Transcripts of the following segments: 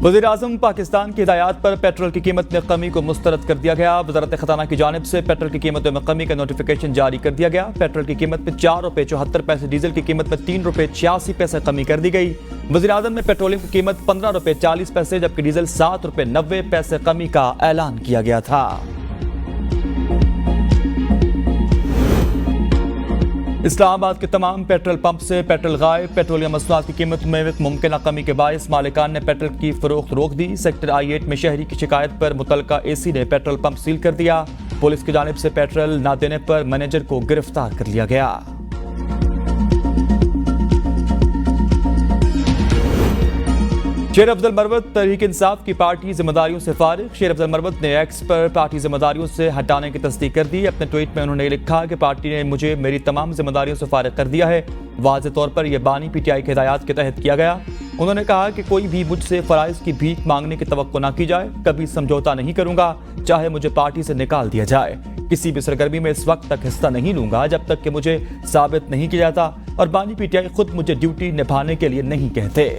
वज़ीर-ए-आज़म पाकिस्तान की हिदायत पर पेट्रोल की कीमत में कमी को मुस्तरद कर दिया गया। वज़ारत ख़ज़ाना की जानिब से पेट्रोल की कीमतों में कमी का नोटिफिकेशन जारी कर दिया गया। पेट्रोल की कीमत में 4 रुपये 74 पैसे, डीजल की कीमत में 3 रुपये 86 पैसे कमी कर दी गई। वज़ीर-ए-आज़म ने पेट्रोलियम की कीमत 15 रुपये 40 पैसे जबकि डीजल 7 रुपये 90 पैसे कमी का ऐलान किया गया था। इस्लामाबाद के तमाम पेट्रोल पंप से पेट्रोल गायब। पेट्रोलियम मसनूआत की कीमत में मुमकिन कमी के बायस मालिकान ने पेट्रोल की फरोख्त रोक दी। सेक्टर I-8 में शहरी की शिकायत पर मुतलका AC ने पेट्रोल पंप सील कर दिया। पुलिस की जानिब से पेट्रोल न देने पर मैनेजर को गिरफ्तार कर लिया गया। शेर अफजल मरवत तहरीक इंसाफ की पार्टी जिम्मेदारियों से फारिग। शेर अफजल मरवत ने एक्स पर पार्टी जिम्मेदारियों से हटाने की तस्दीक कर दी। अपने ट्वीट में उन्होंने लिखा कि पार्टी ने मुझे मेरी तमाम जिम्मेदारियों से फारिग कर दिया है। वाज़ेह तौर पर यह बानी PTI के हिदायत के तहत किया गया। उन्होंने कहा कि कोई भी मुझसे फ़राइज़ की भीख मांगने की तवक्को ना की जाए। कभी समझौता नहीं करूंगा, चाहे मुझे पार्टी से निकाल दिया जाए। किसी भी सरगर्मी में इस वक्त तक हिस्सा नहीं लूंगा जब तक कि मुझे साबित नहीं किया जाता और बानी PTI खुद मुझे ड्यूटी निभाने के लिए नहीं कहते।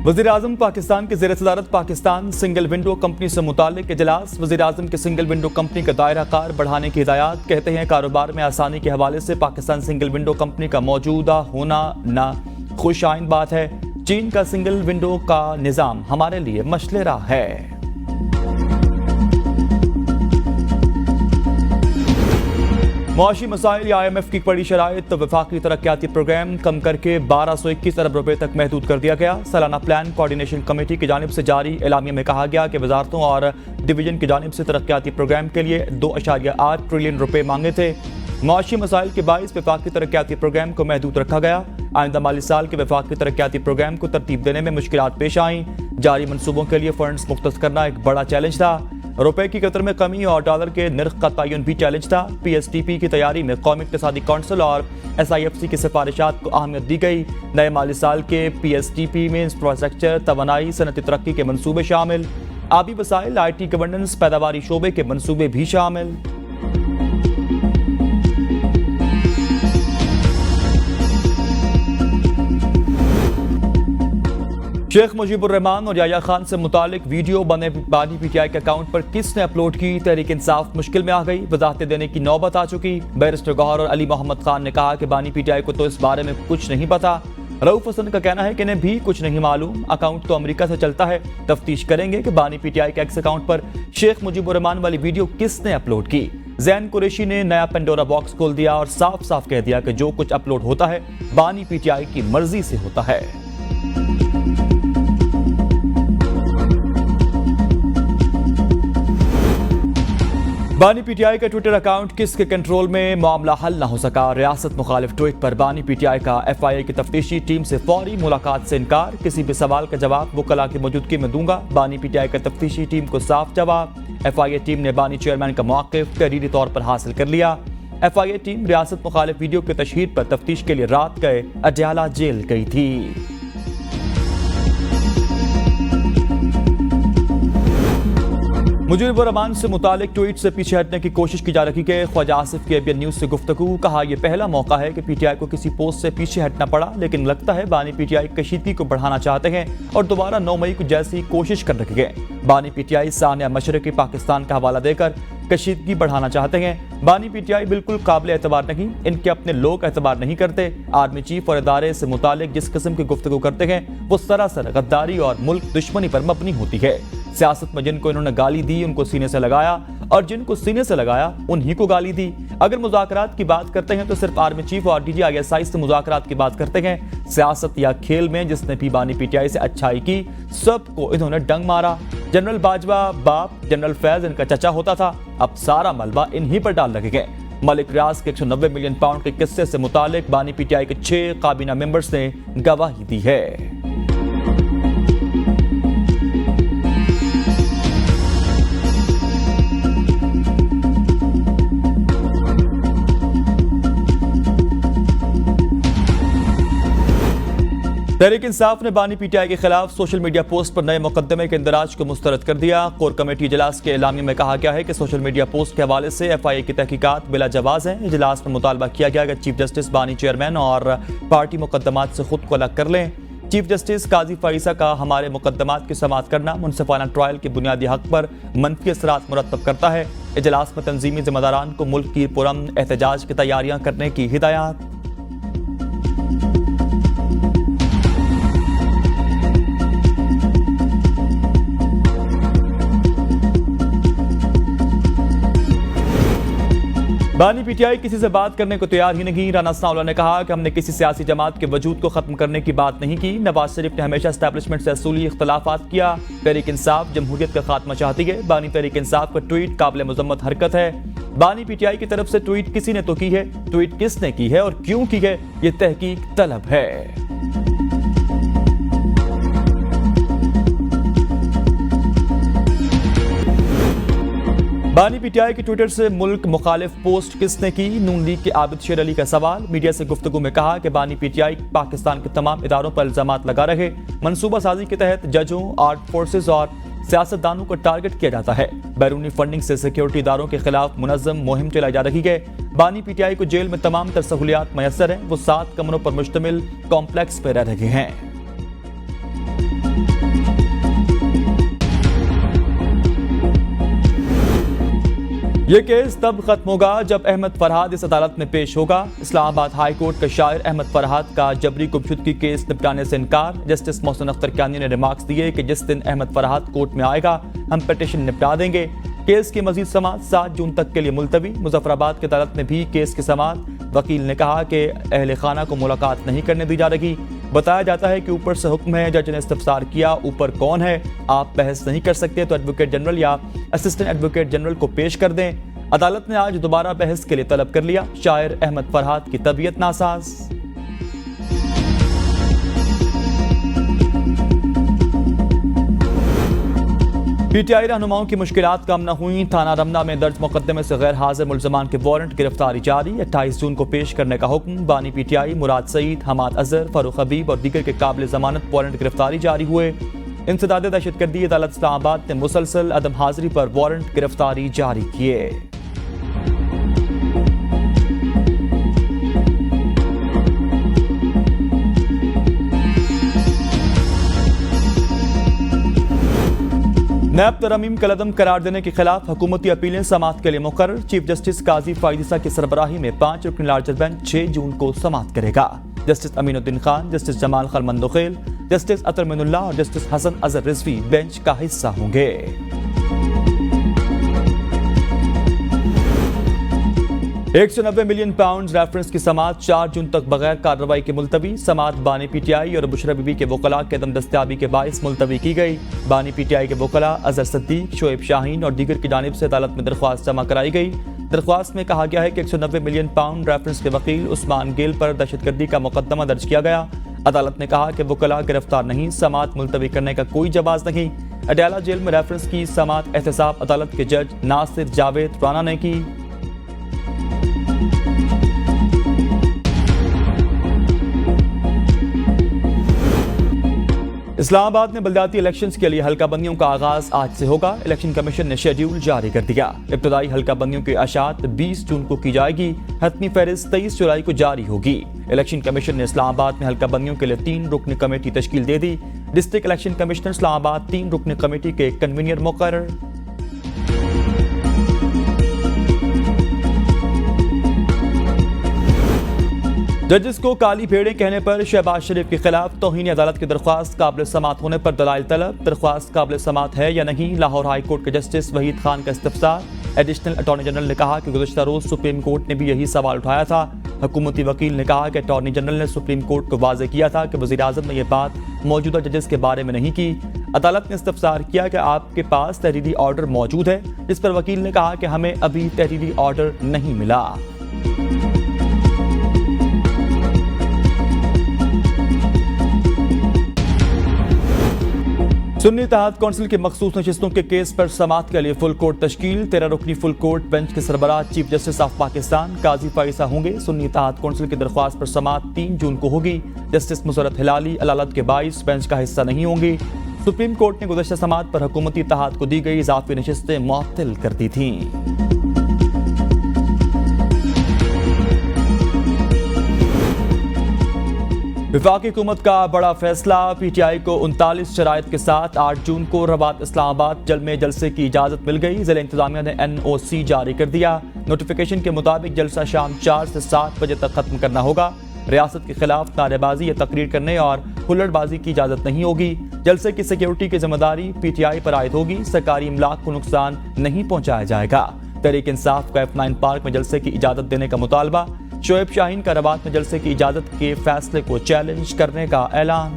वज़ीर-ए-आज़म पाकिस्तान के ज़ेर सदारत पाकिस्तान सिंगल विंडो कंपनी से मुताल्लिक इजलास। वज़ीर-ए-आज़म के सिंगल विंडो कंपनी का दायरा कार बढ़ाने की हिदायत। कहते हैं कारोबार में आसानी के हवाले से पाकिस्तान सिंगल विंडो कंपनी का मौजूदा होना ना खुश आइंद बात है। चीन का सिंगल विंडो का निज़ाम हमारे लिए मशलेरा है। मुआशी मसाइल या IMF की बड़ी शराइत। वफाकी तरक्याती प्रोग्राम कम करके 1221 अरब रुपए तक महदूद कर दिया गया। सालाना प्लान कोऑर्डिनेशन कमेटी की जानिब से जारी एलामिया में कहा गया कि वजारतों और डिवीजन की जानिब से तरक्याती प्रोग्राम के लिए 2.8 ट्रिलियन रुपए मांगे थे। मुआशी मसाइल के बाइस वफाकी तरक्याती प्रोग्राम को महदूद रखा गया। आइंदा माली साल के वफाकी तरक्याती प्रोग्राम को तरतीब देने में मुश्किलात पेश आईं। जारी मनसूबों के लिए फंड्स मुख्तस करना एक बड़ा चैलेंज था। रुपए की कदर में कमी और डॉलर के निर्ख का तयन भी चैलेंज था। PSTP की तैयारी में कौमी इक़्तिसादी कौंसिल और SIFC की सिफारिशात को अहमियत दी गई। नए माली साल के PSTP में इंफ्रास्ट्रक्चर, तवानाई, सनती तरक्की के मनसूबे शामिल। आबी वसाइल, IT गवर्नेंस, पैदावारी शोबे के मनसूबे भी शामिल। शेख मुजीबुर रहमान और याया खान से मुतालिक वीडियो बने बानी PTI के अकाउंट पर किसने अपलोड की? तहरीक इंसाफ मुश्किल में आ गई। वजाहतें देने की नौबत आ चुकी। बैरिस्टर गौहर और अली मोहम्मद खान ने कहा कि बानी PTI को तो इस बारे में कुछ नहीं पता। रऊफ हसन का कहना है कि इन्हें भी कुछ नहीं मालूम। अकाउंट तो अमेरिका से चलता है। तफ्तीश करेंगे कि बानी PTI के एक्स अकाउंट पर शेख मुजीबुर रहमान वाली वीडियो किसने अपलोड की। जैन कुरैशी ने नया पेंडोरा बॉक्स खोल दिया और साफ साफ कह दिया कि जो कुछ अपलोड होता है बानी PTI की मर्जी से होता है। बानी PTI का ट्विटर अकाउंट किसके कंट्रोल में? मामला हल ना हो सका। रियासत मुखालिफ ट्वीट पर बानी PTI का FIA की तफ्तीशी टीम से फौरी मुलाकात से इनकार। किसी भी सवाल का जवाब वकला की मौजूदगी में दूंगा। बानी PTI का तफ्तीशी टीम को साफ जवाब। FIA टीम ने बानी चेयरमैन का मौक़िफ़ तहरीरी तौर पर हासिल कर लिया। FIA टीम रियासत मुखालिफ वीडियो की तशहीर पर तफ्तीश के लिए रात गए अडयाला जेल गई थी। मुजीबुर रहमान से मुतालिक ट्वीट से पीछे हटने की कोशिश की जा रही है। ख्वाजा आसिफ की ABN न्यूज़ से गुफ्तगू। कहा यह पहला मौका है कि PTI को किसी पोस्ट से पीछे हटना पड़ा, लेकिन लगता है बानी PTI कशीदगी को बढ़ाना चाहते हैं और दोबारा 9 मई को जैसी कोशिश कर रही है। बानी PTI सानिया मशरक़ी पाकिस्तान का हवाला देकर कशीदगी बढ़ाना चाहते हैं। बानी PTI बिल्कुल काबिल एतबार नहीं। इनके अपने लोग एतबार नहीं करते। आर्मी चीफ और इदारे से मुतालिक जिस किस्म की गुफ्तगू करते हैं वो सरासर गद्दारी और मुल्क दुश्मनी पर मबनी होती है। सियासत में जिनको इन्होंने गाली दी उनको सीने से लगाया और जिनको सीने से लगाया उन्हीं को गाली दी। अगर मुज़ाकरात की बात करते हैं तो सिर्फ आर्मी चीफ और DG ISI से मुज़ाकरात की बात करते हैं। सियासत या खेल में जिसने भी बानी PTI से अच्छाई की सबको इन्होंने डंग मारा। जनरल बाजवा बाप, जनरल फैज इनका चचा होता था। अब सारा मलबा इन्हीं पर डाल लगे गए। मलिक रियाज के 190 मिलियन पाउंड के किस्से से मुतालिक बानी PTI के 6 काबीना मेंबर्स ने गवाही दी है। तहरीक इंसाफ ने बानी पीटीआई के खिलाफ सोशल मीडिया पोस्ट पर नए मुकदमे के इंदराज को मुस्तरद कर दिया। कोर कमेटी इजलास के एलामी में कहा गया है कि सोशल मीडिया पोस्ट के हवाले से एफआईए की तहकीकात बिला जवाज है। इजलास में मुतालबा किया गया कि चीफ जस्टिस बानी चेयरमैन और पार्टी मुकदमात से खुद को अलग कर लें। चीफ जस्टिस काजी फाइसा का हमारे मुकदमात की समाअत करना मुनसिफाना ट्रायल के बुनियादी हक पर मनफी असरात मुरतब करता है। इजलास में तंजीमी जिम्मेदारान को मुल्क की पुरअमन एहतजाज की तैयारियां करने की हिदायत। बानी पीटीआई किसी से बात करने को तैयार ही नहीं। राना सनाउल्लाह ने कहा कि हमने किसी सियासी जमात के वजूद को खत्म करने की बात नहीं की। नवाज शरीफ ने हमेशा एस्टैब्लिशमेंट से असूली इख्तलाफात किया। तहरीक इंसाफ जमहूरियत का खात्मा चाहती है। बानी तहरीक इंसाफ का ट्वीट काबिल मजम्मत हरकत है। बानी पीटीआई की तरफ से ट्वीट किसी ने तो की है, ट्वीट किसने की है और क्यों की है, ये तहकीक तलब है। बानी पीटीआई के ट्विटर से मुल्क मुखालिफ पोस्ट किसने की, नून लीग के आबिद शेर अली का सवाल। मीडिया से गुफ्तगू में कहा कि बानी पीटीआई पाकिस्तान के तमाम इदारों पर इल्जामात लगा रहे। मनसूबा साजी के तहत जजों, आर्ट फोर्सेज और सियासतदानों को टारगेट किया जाता है। बैरूनी फंडिंग से सिक्योरिटी इदारों के खिलाफ मुनज़्ज़म मुहिम चलाई जा रही है। बानी पीटीआई को जेल में तमाम तर सहूलियात मैसर हैं। वो 7 कमरों पर मुश्तमिल कॉम्प्लेक्स पर रह रहे हैं। ये केस तब खत्म होगा जब अहमद फरहाद इस अदालत में पेश होगा। इस्लामाबाद हाई कोर्ट के शायर अहमद फरहाद का जबरी गुमशुदगी केस निपटाने से इनकार। जस्टिस मोहसिन अख्तर कियानी ने रिमार्क्स दिए कि जिस दिन अहमद फरहाद कोर्ट में आएगा हम पिटीशन निपटा देंगे। केस की मजीद समाअत 7 जून तक के लिए मुलतवी। मुजफ्फराबाद की अदालत में भी केस की समाअत। वकील ने कहा कि अहले खाना को मुलाकात नहीं करने दी जा रही। बताया जाता है कि ऊपर से हुक्म है, जज ने इस्तफसार किया, ऊपर कौन है, आप बहस नहीं कर सकते तो एडवोकेट जनरल या असिस्टेंट एडवोकेट जनरल को पेश कर दें। अदालत ने आज दोबारा बहस के लिए तलब कर लिया। शायर अहमद फरहाद की तबीयत नासाज। पीटीआई रहनुमाओं की मुश्किलात कम न हुई। थाना रमना में दर्ज मुकदमे से गैर हाजिर मुल्जमान के वारंट गिरफ्तारी जारी। 28 जून को पेश करने का हुक्म। बानी पीटीआई मुराद सईद, हमाद अजहर, फारूक हबीब और दीगर के काबिल जमानत वारंट गिरफ्तारी जारी हुए। इंसदाद दहशतगर्दी अदालत इस्लामाबाद ने मुसलसल अदम हाजिरी पर वारंट गिरफ्तारी जारी किए। नैब तरमीम कलदम करार देने के खिलाफ हुकूमती अपीलें समाअत के लिए मुकर्रर। चीफ जस्टिस काजी फाइसा की सरबराही में 5 रुकनी लार्जर बेंच 6 जून को समाअत करेगा। जस्टिस अमीनुद्दीन खान, जस्टिस जमाल खल मंदोखेल, जस्टिस अतर मिनुल्लाह और जस्टिस हसन अजहर रिजवी बेंच का हिस्सा होंगे। 190 मिलियन पाउंड रेफरेंस की समाअत 4 जून तक बगैर कार्रवाई के मुलतवी। समाअत बानी पीटीआई और बुशरा बीबी के वकला के अदम दस्तयाबी के बाइस मुलतवी की गई। बानी पीटीआई के वकला अजहर सिद्दीक, शोएब शाहीन और दीगर की जानिब से अदालत में दरख्वास्त जमा कराई गई। दरख्वास्त में कहा गया है कि 190 मिलियन पाउंड रेफरेंस के वकील उस्मान गेल पर दहशतगर्दी का मुकदमा दर्ज किया गया। अदालत ने कहा कि वकला गिरफ्तार नहीं, समाअत मुलतवी करने का कोई जवाब नहीं। अडयाला जेल में रेफरेंस की समाअत एहतसाब अदालत के जज नासिर जावेद राना ने की। इस्लामाबाद में बल्दियाती इलेक्शंस के लिए हल्का बंदियों का आगाज आज से होगा। इलेक्शन कमीशन ने शेड्यूल जारी कर दिया। इब्तदाई हल्का बंदियों की अशात 20 जून को की जाएगी। हतमी फहरिस्त 23 जुलाई को जारी होगी। इलेक्शन कमीशन ने इस्लामाबाद में हल्का बंदियों के लिए 3 रुकनी कमेटी तश्कील दे दी। डिस्ट्रिक्ट इलेक्शन कमिश्नर इस्लामाबाद 3 रुकनी कमेटी के कन्वीनर मुकर्रर। जजेस को काली भेड़ें कहने पर शहबाज शरीफ के खिलाफ तौहीन अदालत की दरख्वास्त काबिल समाअत होने पर दलाइल तलब। दरख्वास्त काबिल समाअत है या नहीं, लाहौर हाई कोर्ट के जस्टिस वहीद खान का इस्तफसार। एडिशनल अटॉर्नी जनरल ने कहा कि गुज़श्ता रोज सुप्रीम कोर्ट ने भी यही सवाल उठाया था। हुकूमती वकील ने कहा कि अटॉर्नी जनरल ने सुप्रीम कोर्ट को वाज़ेह किया था कि वज़ीर आज़म ने यह बात मौजूदा जजेस के बारे में नहीं की। अदालत ने इस्तफसार किया कि आपके पास तहरीरी ऑर्डर मौजूद है, जिस पर वकील ने कहा कि हमें अभी तहरीरी ऑर्डर नहीं मिला। सुन्नी इत्तेहाद कौंसिल की मखसूस नशिस्तों के केस पर समाअत के लिए फुल कोर्ट तश्कील। 13 रुकनी फुल कोर्ट बेंच के सरबराह chief justice of Pakistan Qazi Faez होंगे। सुन्नी इत्तेहाद कौंसिल की दरख्वास्त पर समाअत 3 जून को होगी। जस्टिस मुसरत हिलाली अदालत के 22 बेंच का हिस्सा नहीं होंगी। सुप्रीम कोर्ट ने गुज़श्ता समाअत पर हुकूमती इत्तेहाद को दी गई इजाफी नशिस्तें मुअत्तल कर दी थीं। वफाकी हुकूमत का बड़ा फैसला। पीटीआई को 39 शराइत के साथ 8 जून को रबात इस्लामाबाद जलमे जलसे की इजाजत मिल गई। जिला इंतजामिया ने NOC जारी कर दिया। नोटिफिकेशन के मुताबिक जलसा शाम 4 से 7 बजे तक खत्म करना होगा। रियासत के खिलाफ नारेबाजी या तकरीर करने और हुल्लड़बाजी की इजाजत नहीं होगी। जलसे की सिक्योरिटी की जिम्मेदारी PTI पर आयद होगी। सरकारी इमलाक को नुकसान नहीं पहुंचाया जाएगा। तहरीक इंसाफ का F9 पार्क में जलसे की इजाजत देने का मुतालबा। शोएब शाहीन का रबात में जलसे की इजाजत के फैसले को चैलेंज करने का ऐलान।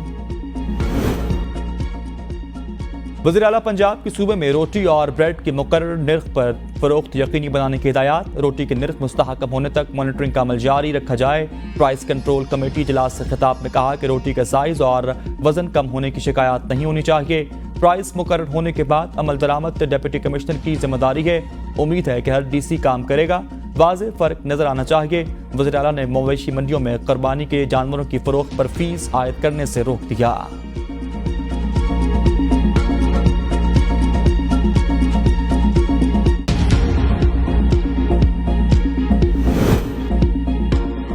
वज़ीर आला पंजाब के सूबे में रोटी और ब्रेड की मुकर्रर निर्ख पर फरोख्त यकीनी बनाने की हिदायत। रोटी के निर्ख मुस्तहकम होने तक मॉनिटरिंग का अमल जारी रखा जाए। प्राइस कंट्रोल कमेटी इजलास से खिताब में कहा कि रोटी का साइज और वजन कम होने की शिकायत नहीं होनी चाहिए। प्राइस मुकर्रर होने के बाद अमल दरामद डिप्टी कमिश्नर की जिम्मेदारी है। उम्मीद है कि हर DC काम करेगा। वाज़ेह फ़र्क नजर आना चाहिए। वज़ीर आला ने मवेशी मंडियों में कुर्बानी के जानवरों की फरोख्त पर फीस आयद करने से रोक दिया।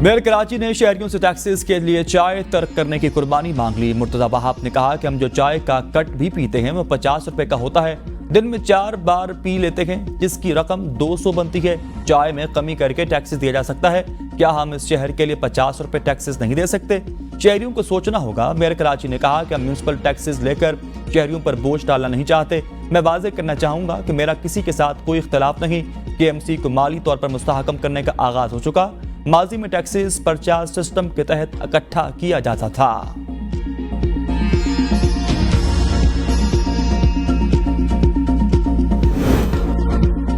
मेयर कराची ने शहरियों से टैक्सेस के लिए चाय तर्क करने की कुर्बानी मांग ली। मुर्तज़ा वहाब ने कहा कि हम जो चाय का कट भी पीते हैं वो 50 रुपए का होता है। दिन में 4 बार पी लेते हैं जिसकी रकम 200 बनती है। चाय में कमी करके टैक्सेस दिया जा सकता है। क्या हम इस शहर के लिए 50 रुपए टैक्सेस नहीं दे सकते? शहरियों को सोचना होगा। मेयर कराची ने कहा कि हम म्यूनसिपल टैक्सेस लेकर शहरियों पर बोझ डालना नहीं चाहते। मैं वाज़ेह करना चाहूंगा कि मेरा किसी के साथ कोई इख्तलाफ नहीं। KMC को माली तौर पर मुस्तहकम करने का आगाज हो चुका। माजी में टैक्सेस परचार्ज सिस्टम के तहत इकट्ठा किया जाता था।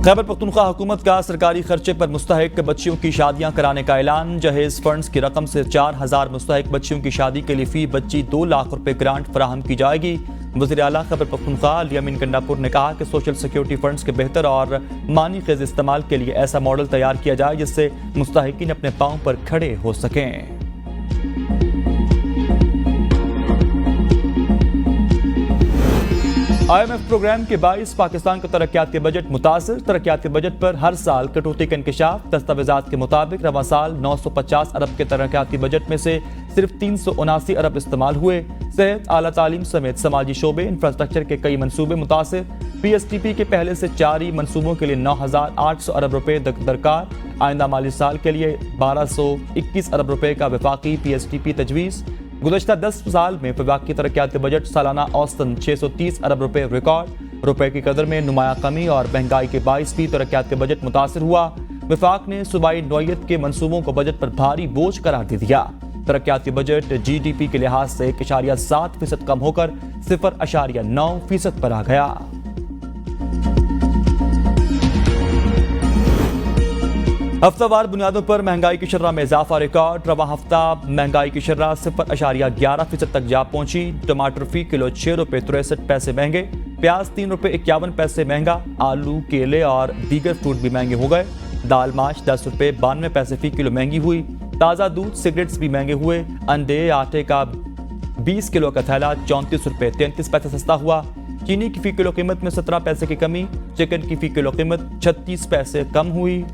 खैबर पख्तूनख्वा हुकूमत का सरकारी खर्चे पर मुस्तहिक बच्चियों की शादियां कराने का ऐलान। जहेज फंड्स की रकम से 4000 मुस्तहिक बच्चियों की शादी के लिए फी बच्ची 2 लाख रुपए ग्रांट फराहम की जाएगी। वज़ीर आला खैबर पख्तूनख्वा अमीन गंडापुर ने कहा कि सोशल सिक्योरिटी फंड्स के बेहतर और मानी खेज इस्तेमाल के लिए ऐसा मॉडल तैयार किया जाए जिससे मुस्तहिकीन अपने पांव पर खड़े हो सकें। IMF प्रोग्राम के 22 पाकिस्तान का तरक्याती बजट मुतासिर। तरक्याती बजट पर हर साल कटौती का इंकशाफ। दस्तावेजात के मुताबिक रवां साल 950 अरब के तरक्याती बजट में से सिर्फ 379 अरब इस्तेमाल हुए। सेहत, आला तालीम समेत समाजी शोबे, इंफ्रास्ट्रक्चर के कई मनसूबे मुतासिर। PSTP के पहले से जारी मनसूबों के लिए 9800 अरब रुपए दरकार। आइंदा माली साल के लिए 1221 अरब रुपए का वफाकी PSTP तजवीज़। गुज़श्ता 10 साल में वफाकी तरक्याती बजट सालाना औसतन 630 अरब रुपए रिकॉर्ड। रुपए की कदर में नुमाया कमी और महंगाई के बाइस भी तरक्याती बजट मुतासिर हुआ। वफाक ने सूबाई नौयत के मनसूबों को बजट पर भारी बोझ करार दे दिया। तरक्याती बजट GDP के लिहाज से 1.7% कम होकर 0.9% पर आ गया। हफ्तावार बुनियादों पर महंगाई की शर्रा में इजाफा रिकॉर्ड। रवां हफ्ता महंगाई की शर्रा 0.11% तक जा पहुंची। टमाटर फी किलो 6 रुपए 63 पैसे महंगे। प्याज 3 रुपए 51 पैसे महंगा। आलू, केले और दीगर फ्रूट भी महंगे हो गए। दाल माश 10 रुपए 92 पैसे फी किलो महंगी हुई। ताज़ा दूध, सिगरेट्स भी महंगे हुए। अंडे, आटे का 20 किलो का थैला 34 रुपए 33 पैसे सस्ता हुआ। चीनी की फी किलो कीमत में 17 पैसे की कमी। चिकन की फी किलो कीमत 36 पैसे कम हुई।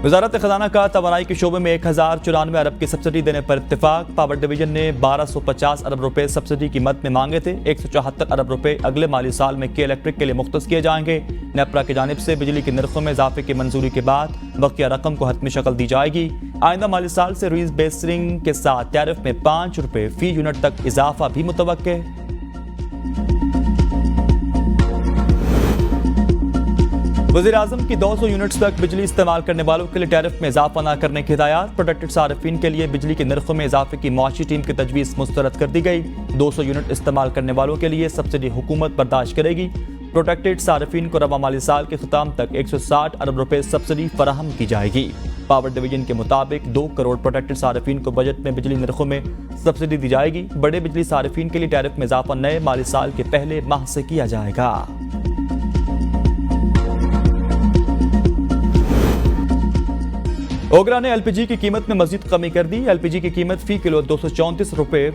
वजारत खजाना का तवानाई के शोबे में 1094 अरब की सब्सिडी देने पर इत्तेफाक। पावर डिवीजन ने 1250 अरब रुपए सब्सिडी की मद में मांगे थे। 174 अरब रुपए अगले माली साल में के इलेक्ट्रिक के लिए मुख्तस किए जाएंगे। नेपरा की जानिब से बिजली के निर्खों में इजाफे की मंजूरी के बाद बकिया रकम को हतमी शक्ल दी जाएगी। आइंदा माली साल से रीबेसिंग के साथ टैरिफ में 5 रुपए फी यूनिट तक इजाफा भी मुतवक्के। वज़ीर आज़म की 200 यूनिट्स तक बिजली इस्तेमाल करने वालों के लिए टैरिफ में इजाफा न करने की हिदायत। प्रोटेक्टेड सार्फिन के लिए बिजली के निर्खों में इजाफे की मुआशी टीम की तजवीज़ मुस्तरद कर दी गई। 200 यूनिट इस्तेमाल करने वालों के लिए सब्सिडी हुकूमत बर्दाश्त करेगी। प्रोटेक्टेड सार्फिन को रवा माली साल के ख़िताम तक 160 अरब रुपए सब्सिडी फराहम की जाएगी। पावर डिवीजन के मुताबिक 2 करोड़ प्रोटेक्टेड सार्फिन को बजट में बिजली नरखों में सब्सिडी दी जाएगी। बड़े बिजली सार्फिन के लिए टैरिफ में इजाफा नए माली साल के पहले माह से किया जाएगा। ओगरा ने एलपीजी की कीमत में मजीद कमी कर दी। एलपीजी की कीमत फी किलो 234 रुपए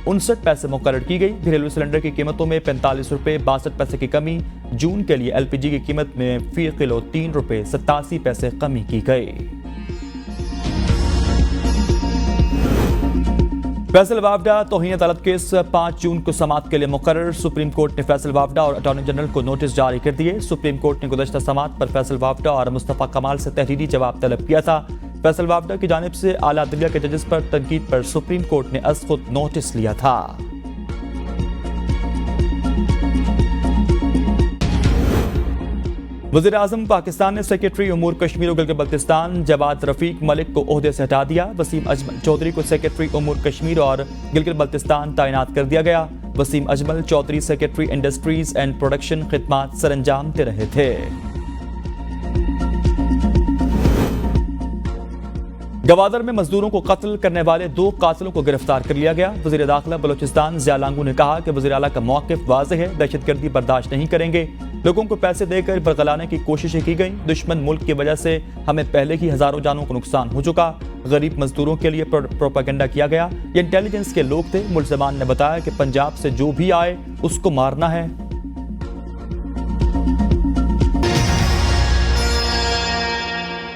59 पैसे मुकर्रर की गई। घरेलू सिलेंडर की कीमतों में 45 रुपए 62 पैसे की कमी। जून के लिए एलपीजी की कीमत में फी किलो 3 रुपए 87 पैसे कमी की गई। फैसल वावडा तौहीन अदालत केस 5 जून को समाअत के लिए मुकर्रर। सुप्रीम कोर्ट ने फैसल वावडा और अटॉर्नी जनरल को नोटिस जारी कर दिए। सुप्रीम कोर्ट ने गुज़श्ता समाअत पर फैसल वावडा और मुस्तफ़ा कमाल से तहरीरी जवाब तलब किया था। फैसल वावडा की जानिब से आला अदलिया के जजेस पर तनकीद पर सुप्रीम कोर्ट ने अज़ खुद नोटिस लिया था। वज़ीर आज़म पाकिस्तान ने सेक्रेटरी उमूर कश्मीर और गिलगित बल्तिस्तान जवाद रफीक मलिक को ओहदे से हटा दिया। वसीम अजमल चौधरी को सेक्रेटरी उमूर कश्मीर और गिलगित बल्तिस्तान तैनात कर दिया गया। Waseem Ajmal Chaudhry secretary industries and production खिदमात सरअंजाम दे रहे थे। गवादर में मजदूरों को कत्ल करने वाले 2 कातिलों को गिरफ्तार कर लिया गया। वज़ीर दाखिला बलोचिस्तान ज़िया लांगू ने कहा कि वज़ीर आला का मौक़िफ़ वाज़ेह है, दहशतगर्दी बर्दाश्त नहीं करेंगे। लोगों को पैसे देकर बरगलाने की कोशिशें की गई। दुश्मन मुल्क की वजह से हमें पहले ही हजारों जानों को नुकसान हो चुका। गरीब मजदूरों के लिए प्रोपेगेंडा किया गया। ये इंटेलिजेंस के लोग थे। मुल्ज़मान ने बताया कि पंजाब से जो भी आए उसको मारना है।